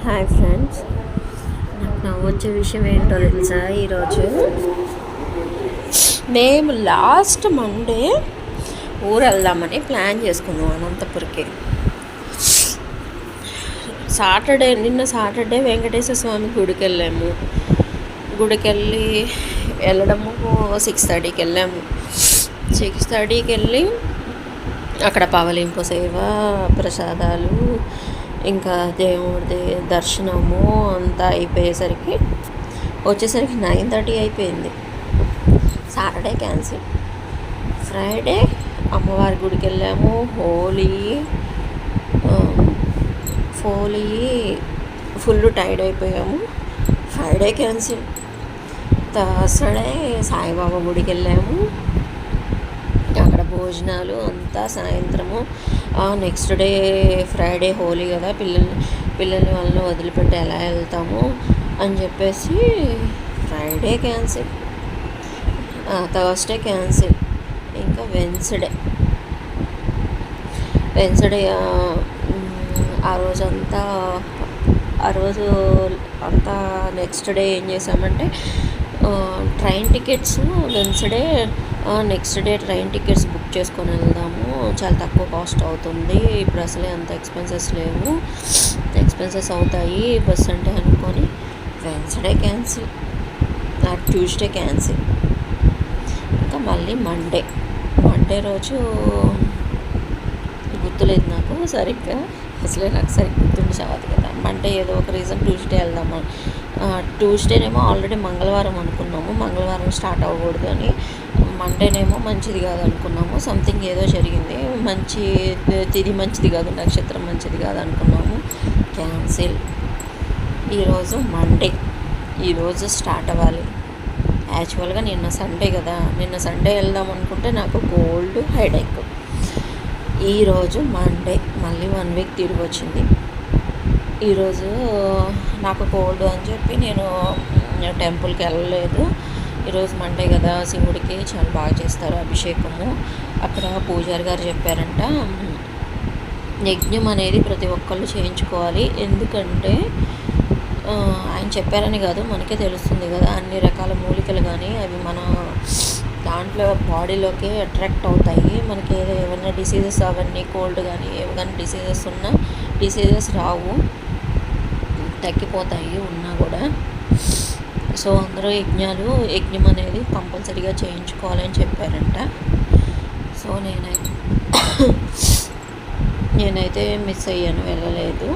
Hi friends, నాకు నవ్వొచ్చే విషయం ఏంటో తెలుసా? ఈరోజు మేము లాస్ట్ మండే ఊరు వెళ్దామని ప్లాన్ చేసుకున్నాం అనంతపురికి. నిన్న సాటర్డే వెంకటేశ్వర స్వామి గుడికి వెళ్ళాము. గుడికి వెళ్ళడము 6:30కి వెళ్ళాము. 6:30కి వెళ్ళి అక్కడ పవలింపు సేవ, ప్రసాదాలు, ఇంకా దేవుడిది దర్శనము అంతా అయిపోయేసరికి 9:30 అయిపోయింది. Saturday cancel. ఫ్రైడే అమ్మవారి గుడికి వెళ్ళాము. హోలీ ఫుల్ టైర్డ్ అయిపోయాము. Friday cancel. థర్స్డే సాయిబాబా గుడికి వెళ్ళాము. అక్కడ భోజనాలు అంతా సాయంత్రము. నెక్స్ట్ డే ఫ్రైడే హోలీ కదా, పిల్లల్ని వాళ్ళని వదిలిపెట్టి ఎలా వెళ్తాము అని చెప్పేసి ఫ్రైడే క్యాన్సిల్. Thursday cancel. ఇంకా వెన్స్డే ఆ రోజు అంతా నెక్స్ట్ డే ఏం చేసామంటే train tickets next day train tickets book చేసుకొని వెళ్దాము, చాలా తక్కువ కాస్ట్ అవుతుంది, ఇప్పుడు అసలే అంత ఎక్స్పెన్సెస్ లేవు, ఎక్స్పెన్సెస్ అవుతాయి బస్ అంటే అనుకొని వెన్స్డే క్యాన్సిల్. Tuesday cancel. ఇంకా మళ్ళీ మండే రోజు గుర్తులేదు నాకు సరిగ్గా, అసలే నాకు సరిగ్గా గుర్తుండి చావదు కదా. మండే ఏదో ఒక రీజన్ ట్యూస్డే వెళ్దాము. ట్యూస్డేనేమో ఆల్రెడీ మంగళవారం అనుకున్నాము, మంగళవారం స్టార్ట్ అవ్వకూడదు అని. మండేనేమో మంచిది కాదు అనుకున్నాము, సంథింగ్ ఏదో జరిగింది, తిది మంచిది కాదు, నక్షత్రం మంచిది కాదు అనుకున్నాము, క్యాన్సిల్. ఈరోజు మండే, ఈరోజు స్టార్ట్ అవ్వాలి. యాక్చువల్గా నిన్న సండే కదా, నిన్న సండే వెళ్దాం అనుకుంటే నాకు కోల్డ్, హెడేక్. ఈరోజు మండే, మళ్ళీ 1 వీక్ తిరిగి వచ్చింది. ఈరోజు నాకు కోల్డ్ అని చెప్పి నేను టెంపుల్కి వెళ్ళలేదు. ఈరోజు మండే కదా, శివుడికి చాలా బాగా చేస్తారు అభిషేకము. అక్కడ పూజారి గారు చెప్పారంట, యజ్ఞం అనేది ప్రతి ఒక్కళ్ళు చేయించుకోవాలి. ఎందుకంటే ఆయన చెప్పారని కాదు, మనకే తెలుస్తుంది కదా, అన్ని రకాల మూలికలు కానీ అవి మన దాంట్లో బాడీలోకి అట్రాక్ట్ అవుతాయి. మనకి ఏమైనా డిసీజెస్ అవన్నీ కోల్డ్ కానీ ఏమైనా డిసీజెస్ రావు, తగ్గిపోతాయి ఉన్నా కూడా. సో అందరూ యజ్ఞం అనేది కంపల్సరీగా చేయించుకోవాలని చెప్పారంట. సో నేనైతే మిస్ అయ్యాను, వెళ్ళలేదు.